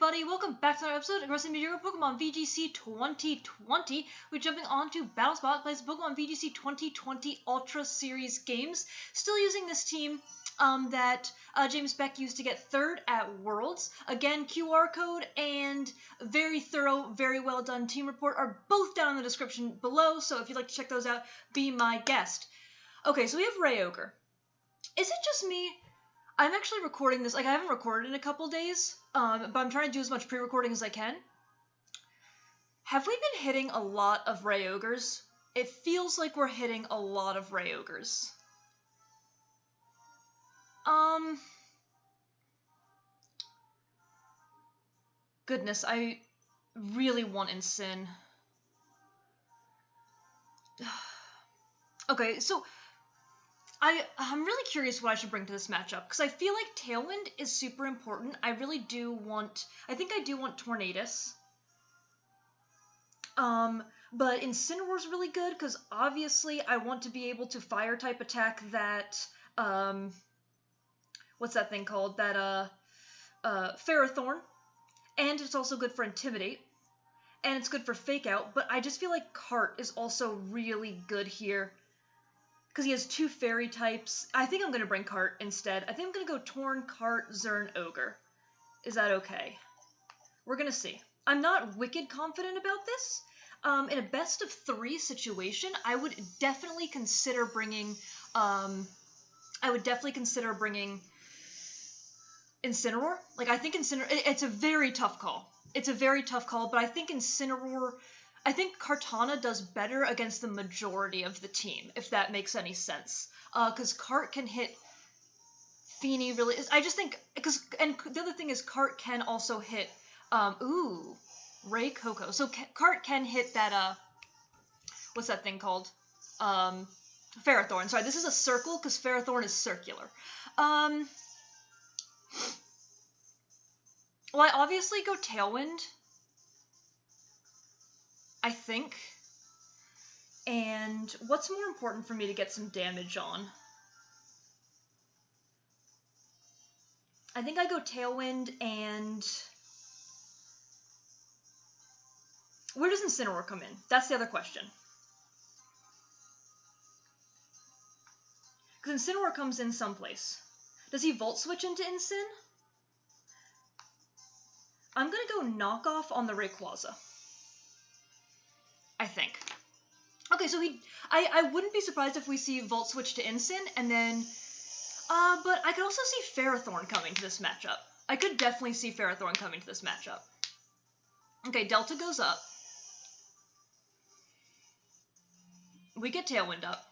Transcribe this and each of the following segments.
everybody, welcome back to another episode of Aggressively Mediocre Pokemon VGC 2020. We're jumping on to Battle Spot, plays Pokemon VGC 2020 Ultra Series games. Still using this team that James Beck used to get third at Worlds. Again, QR code and very thorough, very well done team report are both down in the description below, so if you'd like to check those out, be my guest. Okay, so we have Rayogur. Is it just me? I'm actually recording this, I haven't recorded in a couple days, but I'm trying to do as much pre-recording as I can. Have we been hitting a lot of Rayogurs? It feels like we're hitting a lot of Rayogurs. Goodness, I really want Incin. Okay, so I'm really curious what I should bring to this matchup, because I feel like Tailwind is super important. I think I do want Tornadus. But Incineroar's really good, because obviously I want to be able to Fire-type attack that, what's that thing called? That, Ferrothorn. And it's also good for Intimidate. And it's good for Fake Out, but I just feel like Cart is also really good here. Because he has two fairy types. I think I'm going to bring Cart instead. I think I'm going to go Torn, Cart, Zern, Ogre. Is that okay? We're going to see. I'm not wicked confident about this. In a best of 3 situation, I would definitely consider bringing, Incineroar. Like, I think it's a very tough call. It's a very tough call, but I think Incineroar, I think Kartana does better against the majority of the team, if that makes any sense. Because Cart can hit Feeny really... I just think... And the other thing is Cart can also hit... Ray Coco. So Cart can hit that... what's that thing called? Ferrothorn. Sorry, this is a circle, because Ferrothorn is circular. Well, I obviously go Tailwind, I think. And what's more important for me to get some damage on? I think I go Tailwind and... Where does Incineroar come in? That's the other question. Because Incineroar comes in someplace. Does he Volt Switch into Incin? I'm gonna go Knockoff on the Rayquaza. I think. Okay, so I wouldn't be surprised if we see Volt Switch to Incin, and then, but I could also see Ferrothorn coming to this matchup. I could definitely see Ferrothorn coming to this matchup. Okay, Delta goes up. We get Tailwind up.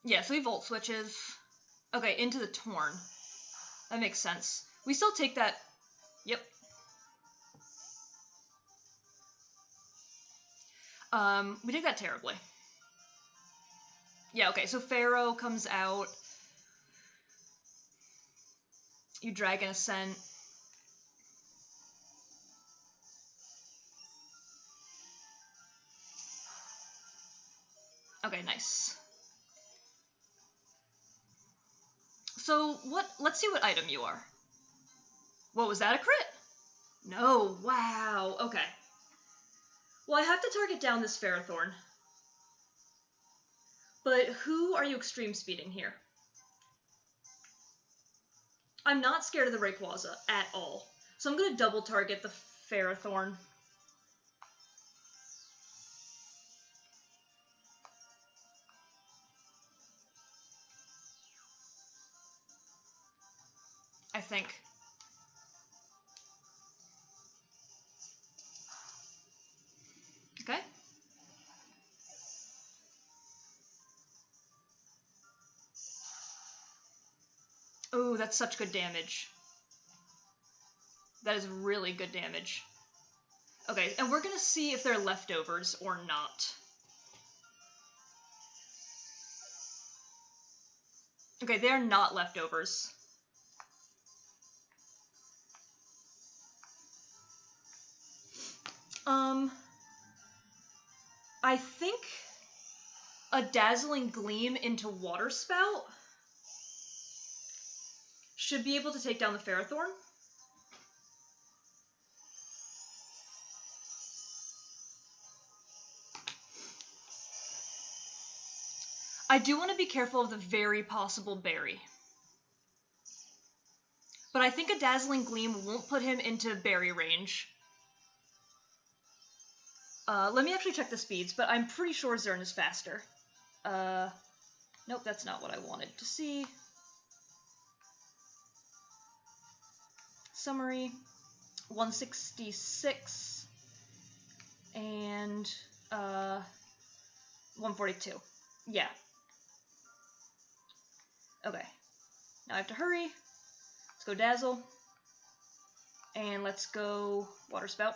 Yeah, so he Volt Switches. Okay, into the Torn. That makes sense. We still take that... Yep. We take that terribly. Yeah, okay, so Pharaoh comes out. You Dragon Ascent. Okay, nice. So, let's see what item you are. What, was that a crit? No, wow, okay. Well, I have to target down this Ferrothorn. But who are you extreme speeding here? I'm not scared of the Rayquaza at all. So I'm going to double target the Ferrothorn. I think. Okay. Oh, that's such good damage. That is really good damage. Okay, and we're gonna see if they're leftovers or not. Okay, they're not leftovers. I think a Dazzling Gleam into Water Spout should be able to take down the Ferrothorn. I do want to be careful of the very possible berry. But I think a Dazzling Gleam won't put him into berry range. Let me actually check the speeds, but I'm pretty sure Zern is faster. Nope, that's not what I wanted to see. Summary, 166 and 142. Yeah. Okay. Now I have to hurry. Let's go Dazzle. And let's go Water Spout.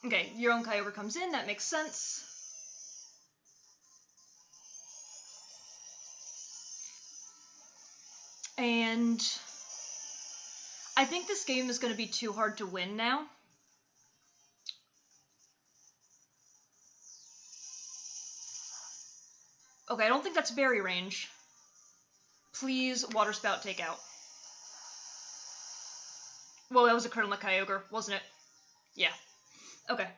Okay, your own Kyogre comes in, that makes sense. And I think this game is going to be too hard to win now. Okay, I don't think that's berry range. Please, Water Spout, take out. Well, that was a crit on the Kyogre, wasn't it? Yeah. Okay.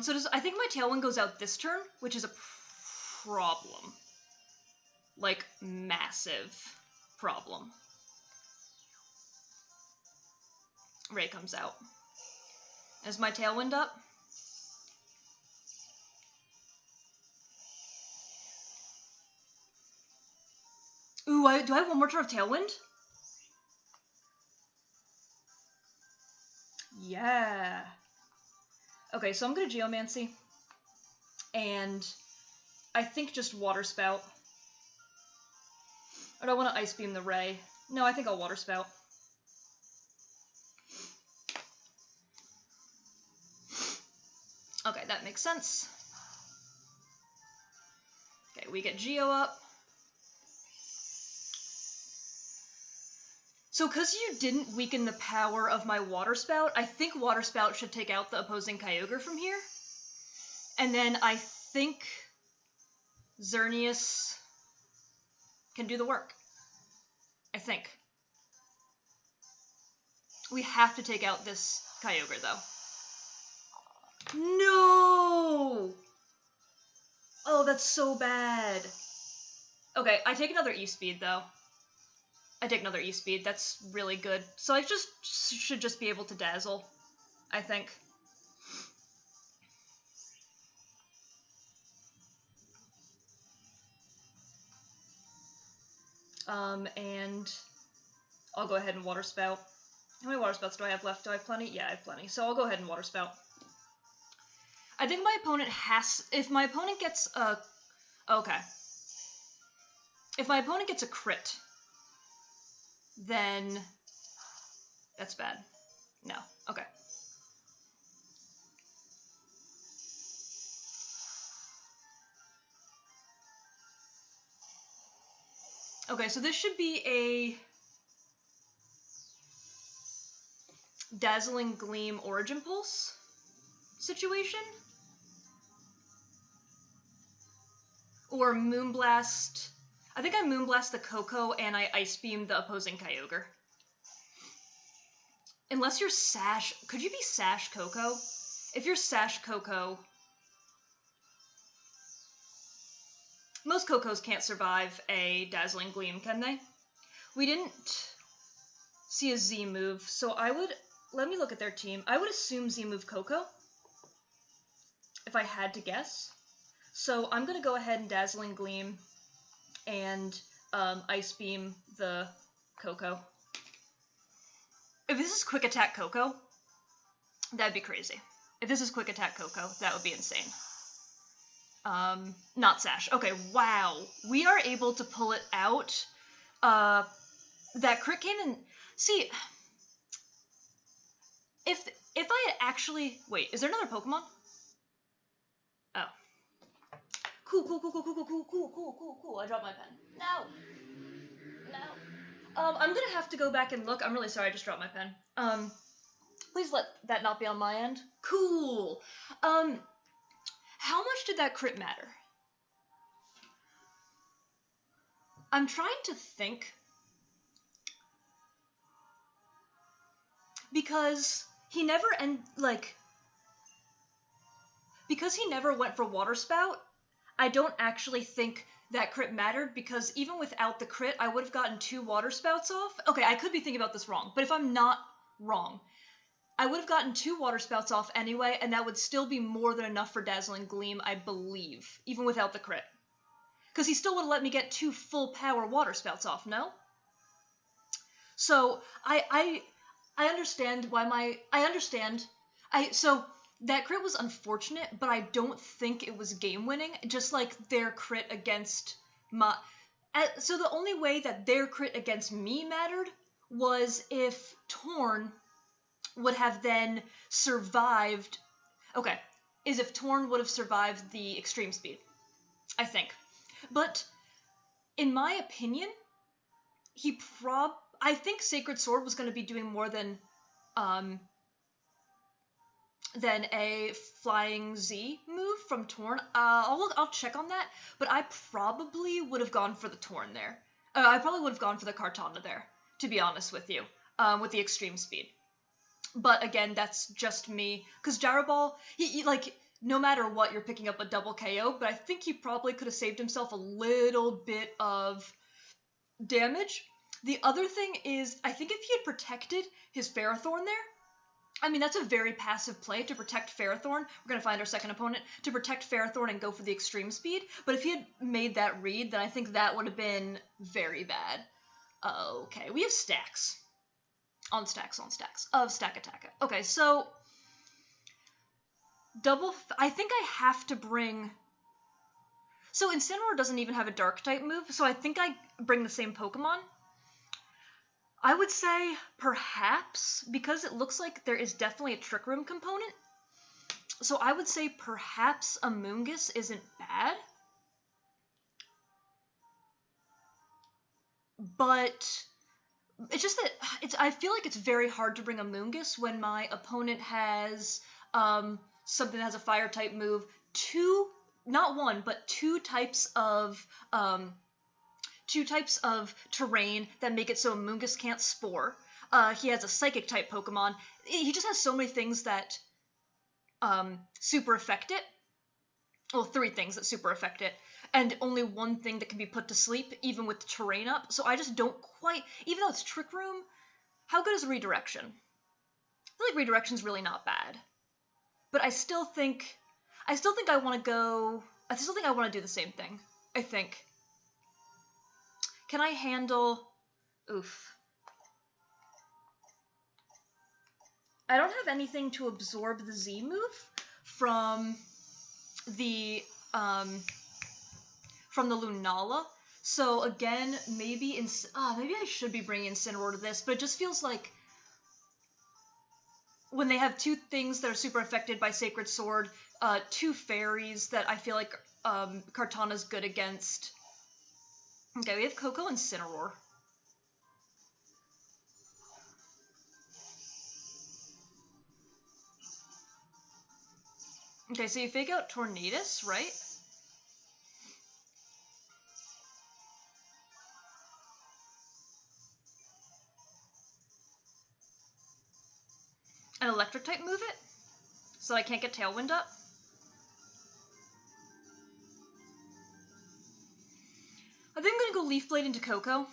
So I think my Tailwind goes out this turn, which is a problem. Like, massive problem. Ray comes out. Is my Tailwind up? Ooh, do I have one more turn of Tailwind? Yeah. Okay, so I'm gonna Geomancy. And I think just Water Spout. Or do I want to Ice Beam the Ray? No, I think I'll Water Spout. Okay, that makes sense. Okay, we get Geo up. So because you didn't weaken the power of my Water Spout, I think Water Spout should take out the opposing Kyogre from here. And then I think Xerneas can do the work. I think. We have to take out this Kyogre, though. No! Oh, that's so bad. Okay, I take another E-Speed, though. I take another E-Speed. That's really good. So I should just be able to Dazzle, I think. And I'll go ahead and Water Spout. How many Water Spouts do I have left? Do I have plenty? Yeah, I have plenty. So I'll go ahead and Water Spout. I think my opponent has... If my opponent gets a... Okay. If my opponent gets a crit, then... That's bad. No. Okay. Okay, so this should be a Dazzling Gleam Origin Pulse situation. Or Moonblast. I think I Moonblast the Koko and I Ice Beam the opposing Kyogre. Unless you're Sash... Could you be Sash Koko? If you're Sash Koko... Most Kokos can't survive a Dazzling Gleam, can they? We didn't see a Z move, so I would... Let me look at their team. I would assume Z move Koko, if I had to guess. So I'm going to go ahead and Dazzling Gleam and Ice Beam the Koko. If this is Quick Attack Koko, that'd be crazy. If this is Quick Attack Koko, that would be insane. Not Sash. Okay, wow. We are able to pull it out. That crit came in... See, if I had actually... Wait, is there another Pokemon? Oh. Cool. I dropped my pen. No. I'm gonna have to go back and look. I'm really sorry, I just dropped my pen. Please please let that not be on my end. Cool. How much did that crit matter? I'm trying to think. Because he never because he never went for Water Spout, I don't actually think that crit mattered, because even without the crit, I would have gotten 2 Water Spouts off. Okay, I could be thinking about this wrong, but if I'm not wrong, I would have gotten 2 Water Spouts off anyway, and that would still be more than enough for Dazzling Gleam, I believe, even without the crit. Because he still would have let me get 2 full power Water Spouts off, no? So, I understand why so that crit was unfortunate, but I don't think it was game-winning, just like their crit against so the only way that their crit against me mattered was if Torn would have then survived, is if Torn would have survived the extreme speed, I think. But, in my opinion, I think Sacred Sword was going to be doing more than a Flying Z move from Torn. I'll check on that, but I probably would have gone for the Torn there. I probably would have gone for the Kartana there, to be honest with you, with the extreme speed. But again, that's just me, because Gyro Ball, he no matter what, you're picking up a double KO, but I think he probably could have saved himself a little bit of damage. The other thing is, I think if he had protected his Ferrothorn there, I mean, that's a very passive play to protect Ferrothorn. We're going to find our second opponent. To protect Ferrothorn and go for the extreme speed. But if he had made that read, then I think that would have been very bad. Okay, we have stacks. On stacks of Stack Attack. Okay, so I think I have to bring... So Incineroar doesn't even have a Dark-type move, so I think I bring the same Pokemon. I would say perhaps, because it looks like there is definitely a Trick Room component, so I would say perhaps a Moongus isn't bad. But it's just that I feel like it's very hard to bring a Moongus when my opponent has something that has a Fire-type move, not one, but two types of terrain that make it so a Moongus can't Spore. He has a Psychic-type Pokemon. He just has so many things that super affect it. Well, 3 things that super affect it. And only 1 thing that can be put to sleep, even with the terrain up. So I just don't quite... Even though it's Trick Room, how good is Redirection? I feel like Redirection's really not bad. But I still think I want to go... I still think I want to do the same thing. I think. Can I handle... Oof. I don't have anything to absorb the Z move from the Lunala. So again, maybe I should be bringing Incineroar to this, but it just feels like when they have 2 things that are super affected by Sacred Sword, 2 fairies that I feel like Kartana's good against. Okay, we have Coco and Incineroar. Okay, so you fake out Tornadus, right? An electric type move it? So I can't get Tailwind up? I think I'm gonna go Leaf Blade into Coco.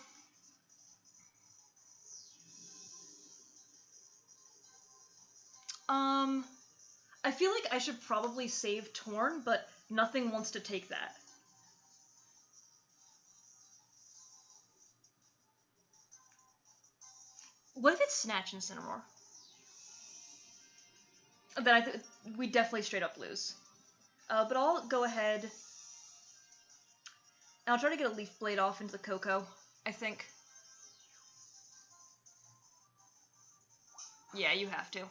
I feel like I should probably save Torn, but nothing wants to take that. What if it's Snatch Incineroar? Then we definitely straight up lose. But I'll go ahead and I'll try to get a Leaf Blade off into the Coco, I think. Yeah, you have to.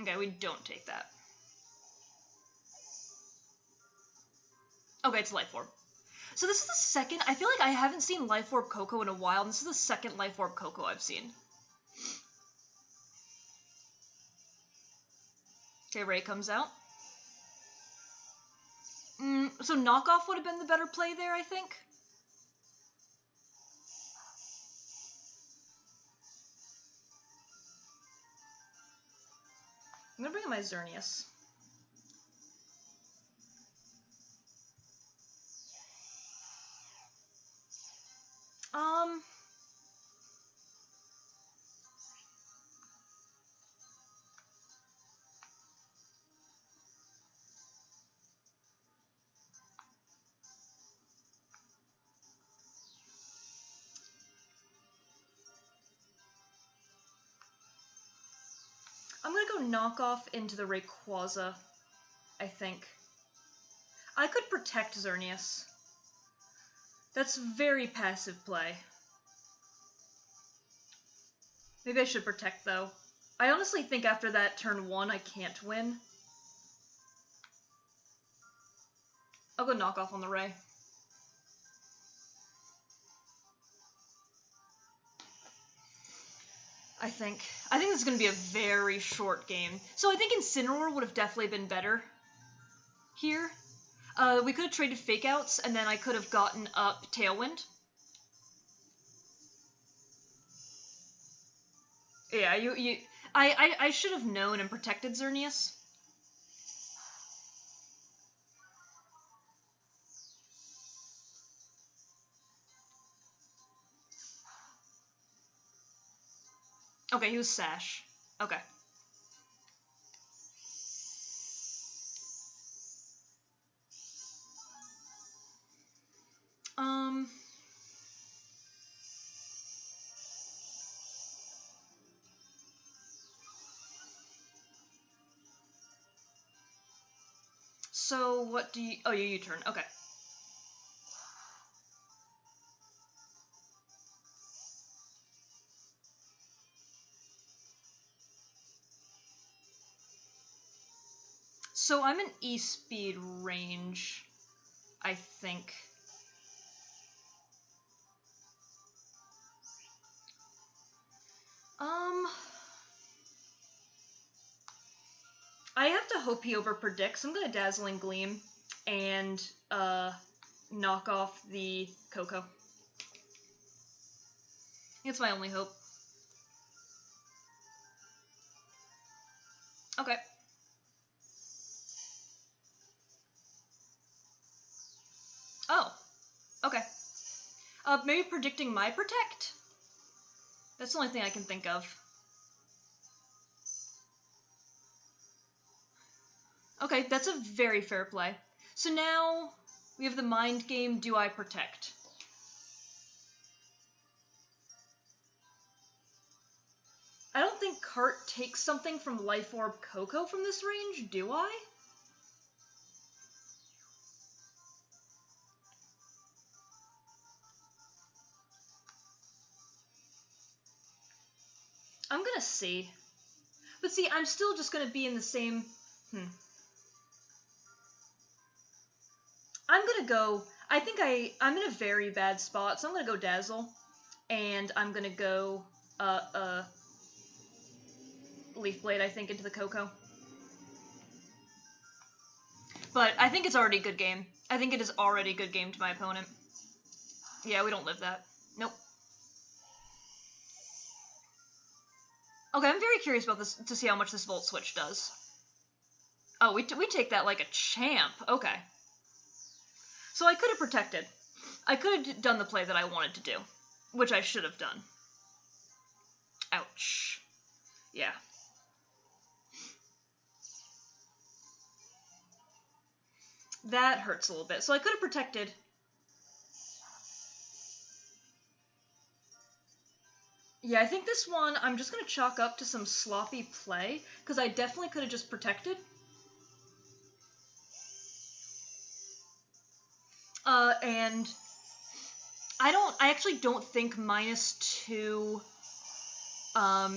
Okay, we don't take that. Okay, it's Life Orb. So this is the second, I feel like I haven't seen Life Orb Coco in a while, and this is the second Life Orb Coco I've seen. Okay, Ray comes out. So knockoff would have been the better play there, I think. I'm gonna bring in my Xerneas. I'm gonna go knockoff into the Rayquaza, I think. I could protect Xerneas. That's very passive play. Maybe I should protect, though. I honestly think after that turn 1, I can't win. I'll go knockoff on the Ray. I think this is going to be a very short game. So I think Incineroar would have definitely been better here. We could have traded Fake Outs, and then I could have gotten up Tailwind. Yeah, I should have known and protected Xerneas. Okay, he was Sash. Okay. So what do you... Oh, you U-turn. Okay. So I'm in E-speed range, I think. I have to hope he overpredicts. I'm gonna Dazzling Gleam and knock off the Coco. It's my only hope. Okay. Oh. Okay. Maybe predicting my Protect? That's the only thing I can think of. Okay, that's a very fair play. So now we have the mind game, do I protect? I don't think Cart takes something from Life Orb Coco from this range, do I? I'm gonna see. But see, I'm still just gonna be in the same... I'm gonna go... I think I'm in a very bad spot, so I'm gonna go Dazzle. And I'm gonna go, Leaf Blade, I think, into the Coco. But I think it's already a good game. I think it is already a good game to my opponent. Yeah, we don't live that. Nope. Okay, I'm very curious about this to see how much this Volt Switch does. Oh, we take that like a champ. Okay. So I could have protected. I could have done the play that I wanted to do, which I should have done. Ouch. Yeah. That hurts a little bit. So I could have protected. Yeah, I think this one I'm just going to chalk up to some sloppy play, because I definitely could have just protected. And I actually don't think -2,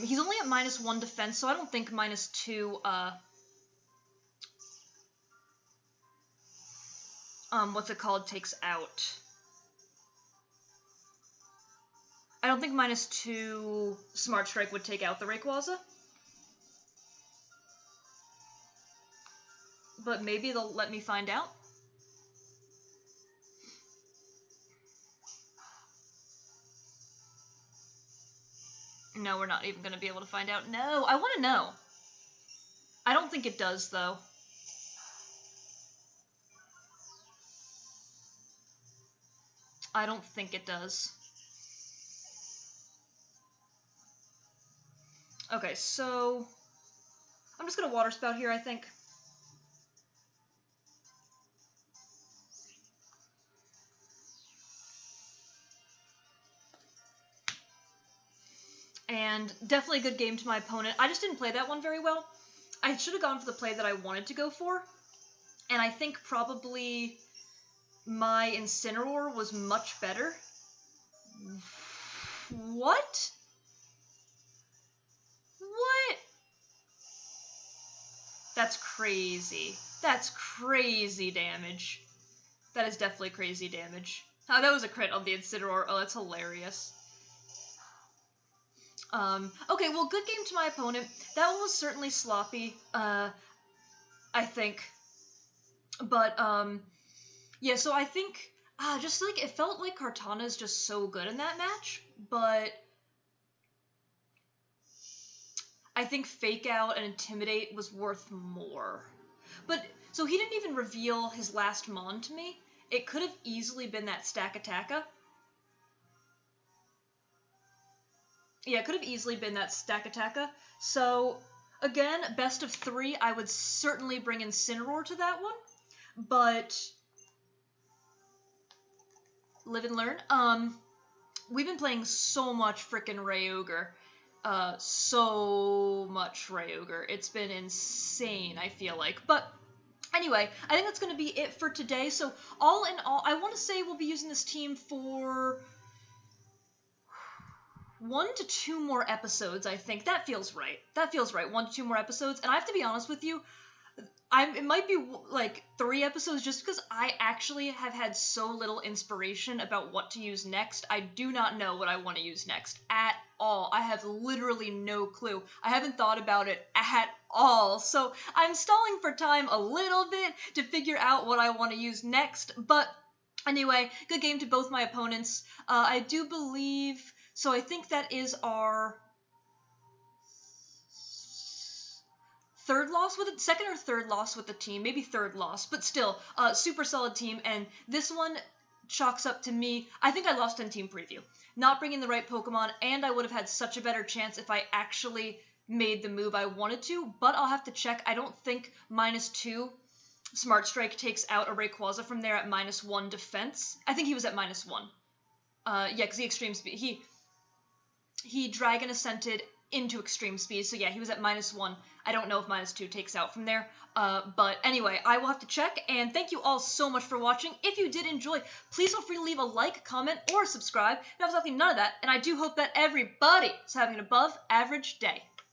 he's only at -1 defense, so I don't think -2, what's it called, takes out. I don't think -2 Smart Strike would take out the Rayquaza. But maybe they'll let me find out. No, we're not even going to be able to find out. No, I want to know. I don't think it does, though. I don't think it does. Okay, so I'm just going to Water Spout here, I think. And definitely a good game to my opponent. I just didn't play that one very well. I should have gone for the play that I wanted to go for. And I think probably my Incineroar was much better. What? What? That's crazy. That's crazy damage. That is definitely crazy damage. Oh, that was a crit on the Incineroar. Oh, that's hilarious. Okay, well, good game to my opponent. That one was certainly sloppy, I think. But, yeah, so I think, just, like, it felt like Kartana is just so good in that match, but I think Fake Out and Intimidate was worth more. But, so he didn't even reveal his last Mon to me. It could have easily been that Stack-Attacka. Yeah, it could have easily been that Stack-Attacka. So, again, best of 3, I would certainly bring Incineroar to that one. But live and learn. We've been playing so much frickin' Kyogre. So much Kyogre. It's been insane, I feel like. But anyway, I think that's going to be it for today. So all in all, I want to say we'll be using this team for 1 to 2 more episodes, I think. That feels right. That feels right. 1 to 2 more episodes. And I have to be honest with you, it might be like 3 episodes just because I actually have had so little inspiration about what to use next. I do not know what I want to use next at all. I have literally no clue. I haven't thought about it at all. So I'm stalling for time a little bit to figure out what I want to use next. But anyway, good game to both my opponents. I do believe... So I think that is our... second or third loss with the team, maybe third loss, but still, super solid team, and this one chalks up to me. I think I lost in team preview. Not bringing the right Pokemon, and I would have had such a better chance if I actually made the move I wanted to, but I'll have to check. I don't think -2 Smart Strike takes out a Rayquaza from there at -1 defense. I think he was at -1. Yeah, because he Extreme Speed. He Dragon Ascented into Extreme Speed, so yeah, he was at -1. I don't know if -2 takes out from there, but anyway, I will have to check, and thank you all so much for watching. If you did enjoy, please feel free to leave a like, comment, or subscribe. That was nothing, none of that, and I do hope that everybody is having an above-average day.